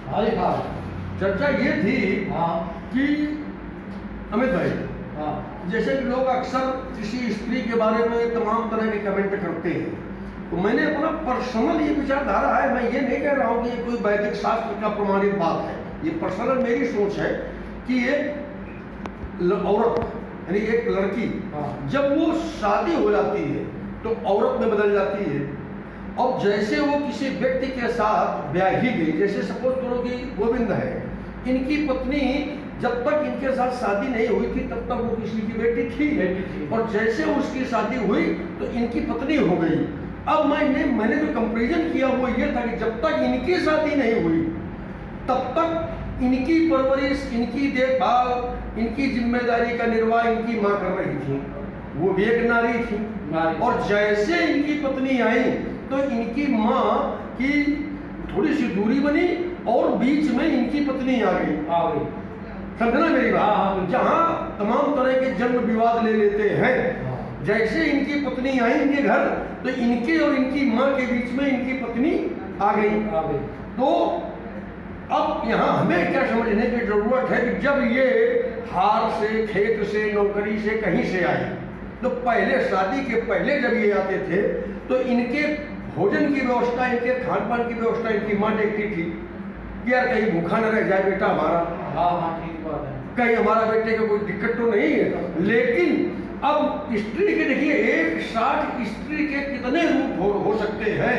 हाय हाँ। चर्चा ये थी हाँ कि अमित भाई, हाँ जैसे कि लोग अक्सर किसी स्त्री के बारे में तमाम तरह के कमेंट करते हैं, तो मैंने अपना पर्सनल ये विचारधारा है, मैं ये नहीं कह रहा हूँ कि ये कोई वैदिक शास्त्र का प्रमाणित बात है, ये पर्सनल मेरी सोच है कि एक औरत यानी एक लड़की जब वो शादी हो जाती है तो औरत में बदल जाती है। अब जैसे वो किसी व्यक्ति के साथ ब्याही गई, जैसे सपोज करो कि गोविंद है, इनकी पत्नी जब तक इनके साथ शादी नहीं हुई थी तब तक वो किसी की बेटी थी, और जैसे उसकी शादी हुई तो इनकी पत्नी हो गई। अब मैंने जो कंपैरिजन किया वो ये था कि जब तक इनकी शादी नहीं हुई तब तक इनकी परवरिश, इनकी देखभाल, इनकी जिम्मेदारी का निर्वाह इनकी माँ कर रही थी, वो भी एक नारी थी। और जैसे इनकी पत्नी आई तो इनकी माँ की थोड़ी सी दूरी बनी और बीच में इनकी पत्नी आ गई। समझना मेरी बात? जहाँ तमाम तरह के जन्म विवाद ले लेते हैं, जैसे इनकी पत्नी आई इनके घर तो इनके और इनकी माँ के बीच में इनकी पत्नी आ गई। तो अब यहाँ हमें क्या समझने की जरूरत है कि जब ये हार से, खेत से, नौकरी से, कहीं से आई तो पहले शादी के पहले जब ये आते थे तो इनके भोजन की व्यवस्था, इनके खान पान की व्यवस्था इनकी माँ देखती थी कि यार कहीं भूखा न रह जाए बेटा हमारा, ठीक बात है, कहीं हमारा बेटे को कोई दिक्कत तो नहीं है। लेकिन अब स्त्री के देखिए एक साथ स्त्री के कितने रूप हो सकते हैं।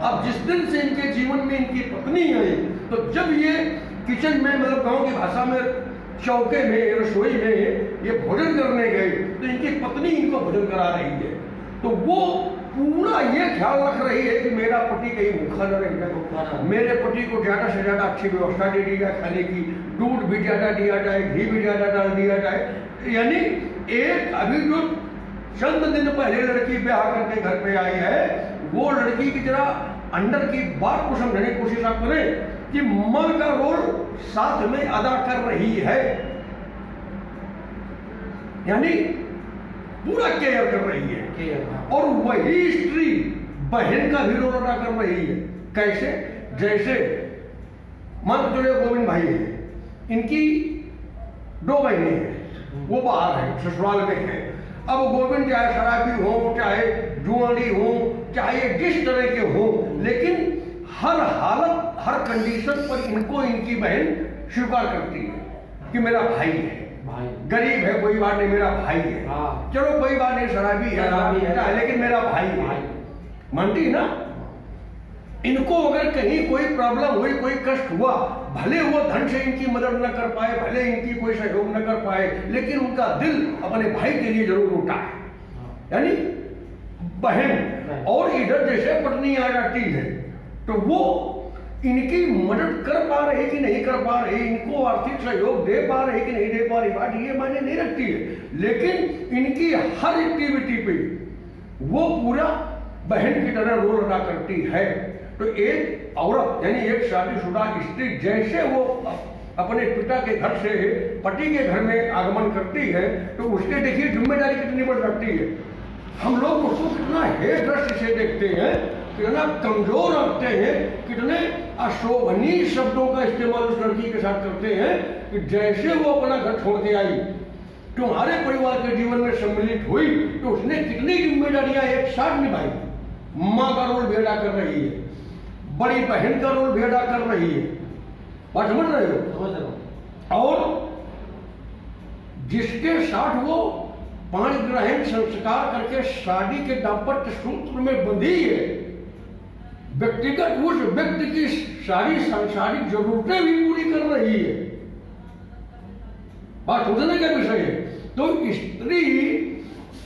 अब जिस दिन से इनके जीवन में इनकी पत्नी आई तो जब ये किचन में, मतलब गांव की भाषा में चौके में, रसोई में ये भोजन करने गए तो इनकी पत्नी इनको भोजन करा रही है, तो वो पूरा ये ख्याल रख रही है कि मेरा पति कहीं भूखा न रह जाए, मेरे पति को ज्यादा से ज्यादा अच्छी व्यवस्था दे दी जाए, खाने की, दूध भी ज्यादा दिया जाए, घी भी ज्यादा डाल दिया जाए। यानी एक अभी जो चंद दिन पहले लड़की ब्याह करके घर पे आई है, वो लड़की की जरा अंदर की बात को समझने की कोशिश आप करें कि मां का रोल साथ में अदा कर रही है, यानी पूरा केयर कर रही है। और वही स्त्री बहन का भी रोल अदा कर रही है। कैसे? जैसे मान लो जो गोविंद भाई है, इनकी 2 बहनें हैं, वो बाहर है, ससुराल में है। अब गोविंद चाहे शराबी हो, चाहे जुआरी हो, चाहे जिस तरह के हो, लेकिन हर हालत, हर कंडीशन पर इनको इनकी बहन स्वीकार करती है कि मेरा भाई है, गरीब है कोई बात नहीं, मेरा भाई है, चलो कोई बात नहीं, शराबी है लेकिन मेरा भाई है, मानती है ना। इनको अगर कहीं कोई प्रॉब्लम हुई, कोई कष्ट हुआ, भले वो धन से इनकी मदद न कर पाए, भले इनकी कोई सहयोग न कर पाए, लेकिन उनका दिल अपने भाई के लिए जरूर उठा है, यानी बहन। और इधर जैसे पत्नी आ जाती है तो वो इनकी मदद कर पा रहे कि नहीं कर पा रहे, इनको आर्थिक सहयोग दे पा रहे कि नहीं दे पा रही, बात ये मायने नहीं रखती है, लेकिन इनकी हर एक्टिविटी पे वो पूरा बहन की तरह रोल अदा करती है। तो एक औरत यानी एक शादीशुदा स्त्री जैसे वो अपने पिता के घर से पति के घर में आगमन करती है तो उसके देखिए जिम्मेदारी कितनी बढ़ जाती है। हम लोग उसको कितना हे दृष्टि से देखते हैं, कितना कमजोर रखते हैं, कितने अशोभनीय शब्दों का इस्तेमाल उस लड़की के साथ करते हैं कि जैसे वो अपना घर छोड़ के आई, तुम्हारे परिवार के जीवन में सम्मिलित हुई तो उसने कितनी जिम्मेदारियां एक साथ निभाई। माँ का रोल भी अदा कर रही है, बड़ी बहन का रोल भी अदा कर रही है, बात समझ रहे हो? समझ रहा हूं। और जिसके साथ वो 5 ग्रहण संस्कार करके शादी के दाम्पत्य सूत्र में बंधी है, व्यक्तिगत उस व्यक्ति की सारी सांसारिक जरूरतें भी पूरी कर रही है, बात समझने का विषय है। तो स्त्री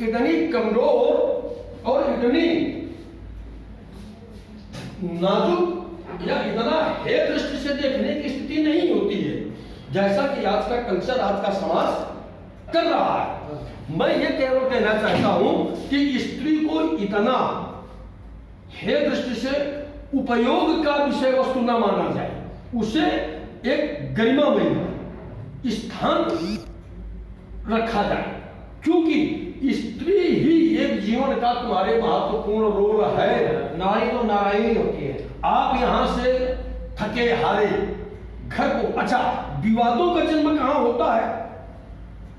इतनी कमजोर और इतनी नाजुक या इतना हे दृष्टि से देखने की स्थिति नहीं होती है जैसा कि आज का कल्चर, आज का समाज कर रहा है। मैं ये कहना चाहता हूं कि स्त्री को इतना हे दृष्टि से उपयोग का विषय वस्तु न माना जाए, उसे एक गरिमामय स्थान रखा जाए, क्योंकि स्त्री ही एक जीवन का तुम्हारे महत्वपूर्ण रोल है। नारी तो नारायणी होती है। आप यहां से थके हारे घर को, अच्छा विवादों का जन्म कहां होता है?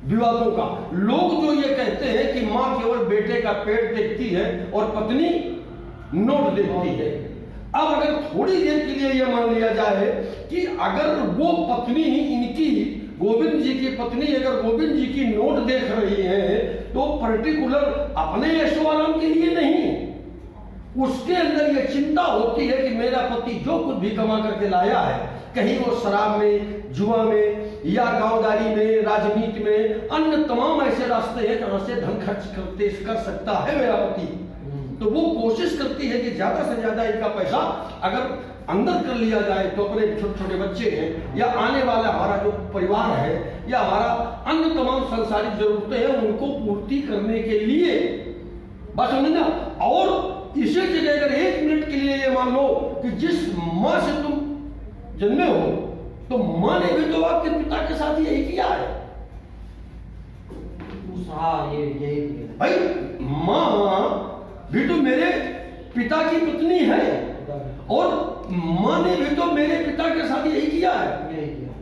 विवादों का, लोग जो ये कहते हैं कि मां केवल बेटे का पेट देखती है और पत्नी नोट देखती है। अब अगर थोड़ी देर के लिए यह मान लिया जाए कि अगर वो पत्नी इनकी, गोविंद जी की पत्नी अगर गोविंद जी की नोट देख रही है तो पर्टिकुलर अपने ऐशो आराम के लिए नहीं, उसके अंदर यह चिंता होती है कि मेरा पति जो कुछ भी कमा करके लाया है, कहीं वो शराब में, जुआ में, या गांवदारी में, राजनीति में, अन्य तमाम ऐसे रास्ते हैं जहां से धन खर्च कर सकता है मेरा पति, तो वो कोशिश करती है कि ज्यादा से ज्यादा इनका पैसा अगर अंदर कर लिया जाए तो अपने छोटे छोटे बच्चे हैं या आने वाला हमारा जो परिवार है या हमारा अन्य तमाम सांसारिक जरूरतें हैं उनको पूर्ति करने के लिए, बात समझ ना। और इसी जगह अगर 1 मिनट के लिए ये मान लो कि जिस माँ से तुम जन्मे हो तो माँ ने भी तो आपके पिता के साथ यही किया है। यही भाई माँ भी तो मेरे पिता की पत्नी है और माँ ने भी तो मेरे पिता के साथ यही किया है।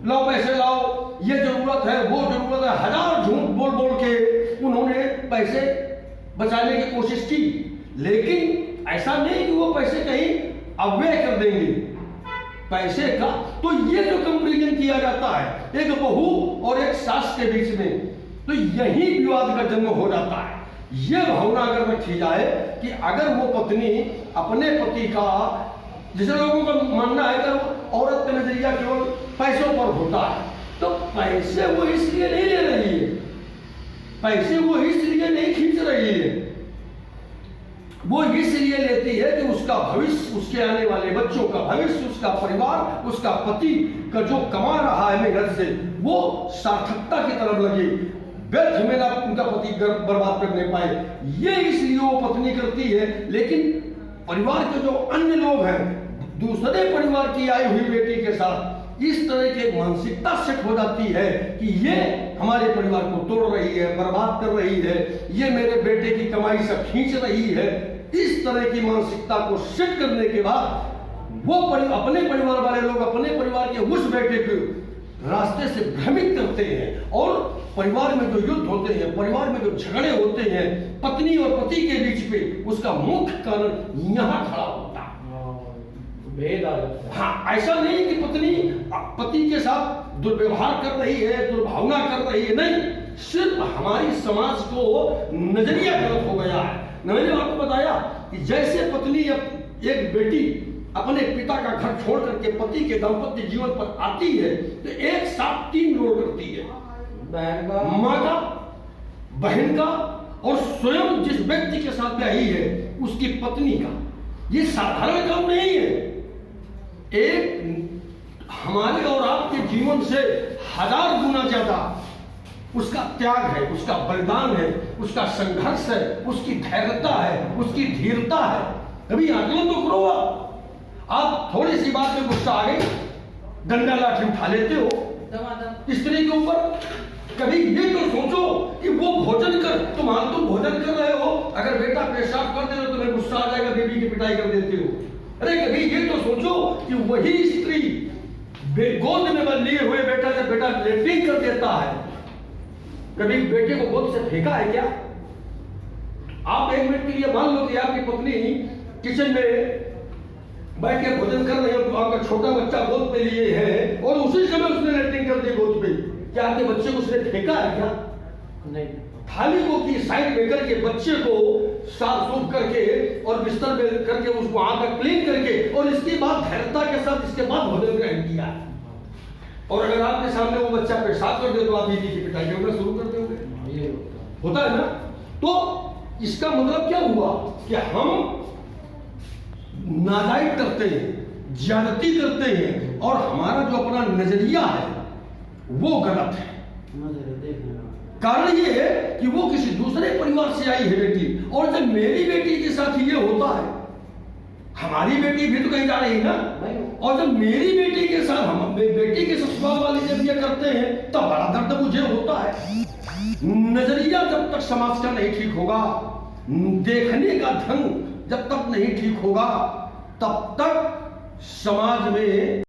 लाओ पैसे लाओ, ये जरूरत है, वो जरूरत है, हजार झूठ बोल बोल के उन्होंने पैसे बचाने की कोशिश की, लेकिन ऐसा नहीं कि वो पैसे कहीं अव्यय कर देंगे पैसे का। तो ये जो कंपेरिजन किया जाता है एक बहू और एक सास के बीच में, तो यही विवाद का जन्म हो जाता है। ये भावना अगर रखी जाए कि अगर वो पत्नी अपने पति का, जिसे लोगों का मानना है कि औरत का नजरिया केवल पैसों पर होता है, तो पैसे वो इसलिए नहीं ले रही है, पैसे वो इसलिए नहीं खींच रही है, वो इसलिए लेती है कि उसका भविष्य, उसके आने वाले बच्चों का भविष्य, उसका परिवार, उसका पति का जो कमा रहा है मेहनत से वो सार्थकता की तरफ लगे, व्यर्थ मेरा उनका पति बर्बाद करने पाए, ये इसलिए वो पत्नी करती है। लेकिन परिवार के जो अन्य लोग हैं, दूसरे परिवार की आई हुई बेटी के साथ इस तरह की मानसिकता सेट हो जाती है कि ये हमारे परिवार को तोड़ रही है, बर्बाद कर रही है, ये मेरे बेटे की कमाई से खींच रही है। इस तरह की मानसिकता को सेट करने के बाद वो अपने परिवार वाले लोग अपने परिवार के उस बेटे को रास्ते से भ्रमित करते हैं और परिवार में जो युद्ध होते हैं, परिवार में जो झगड़े होते हैं पत्नी और पति के बीच में, उसका मुख्य कारण यहाँ खड़ा होता है। भेद आ जाता है। हाँ, ऐसा नहीं कि पत्नी पति के साथ दुर्व्यवहार कर रही है, दुर्भावना कर रही है, नहीं, सिर्फ हमारी समाज को नजरिया गलत हो गया है। मैंने आपको बताया कि जैसे पत्नी एक बेटी अपने पिता का घर छोड़ करके पति के दाम्पत्य जीवन पर आती है तो एक साथ 3 रोल करती है, बहन का, माँ का, बहन का और स्वयं जिस व्यक्ति के साथ ब्याही है उसकी पत्नी का। ये साधारण काम नहीं है, एक हमारे और आपके जीवन से 1000 गुना ज्यादा उसका त्याग है, उसका बलिदान है, उसका संघर्ष है, उसकी धैर्यता है, उसकी धीरता है। कभी आकलन तो करो। आप थोड़ी सी बात में गुस्सा आ गई, डंडा लाठी उठा लेते हो स्त्री के ऊपर। कभी ये तो सोचो कि वो भोजन कर, तुम भोजन कर रहे हो, अगर बेटा पेशाब कर दे तो तुम्हें गुस्सा आ जाएगा, बीवी की पिटाई कर देते हो। अरे कभी ये तो सोचो कि वही स्त्री गोद में लिए हुए बेटा जब बेटा लेटरिन कर देता है, कभी बेटे को गोद से फेंका है क्या? आप 1 मिनट के लिए मान लो कि आपकी पत्नी किचन में बैठ के भोजन कर रहे हो, तो आपका छोटा बच्चा गोद पे लिए है और उसी समय उसने लेटरिन कर दी गोद पे, क्या आपके बच्चे को उसने फेंका है क्या? नहीं। थाली को की साइड में करके बच्चे को साफ सूफ करके और बिस्तर में करके उसको आकर क्लीन करके और इसके बाद धैर्यता के साथ इसके बाद भोजन ग्रहण किया। और अगर आपके सामने वो बच्चा पेशाब कर दे तो आप बीवी की पिटाई करना शुरू कर दोगे। होता है ना? तो इसका मतलब क्या हुआ कि हम नाजायज करते हैं, ज्यादती करते हैं और हमारा जो अपना नजरिया है वो गलत है। कारण ये है कि वो किसी दूसरे परिवार से आई है बेटी, और जब मेरी बेटी के साथ ये होता है, हमारी बेटी भी तो कहीं जा रही है ना, और जब मेरी बेटी के साथ हम बेटी के ससुराल वाले जब ये करते हैं तब बड़ा दर्द मुझे होता है। नजरिया जब तक समाज का नहीं ठीक होगा, देखने का ढंग जब तक नहीं ठीक होगा, तब तक समाज में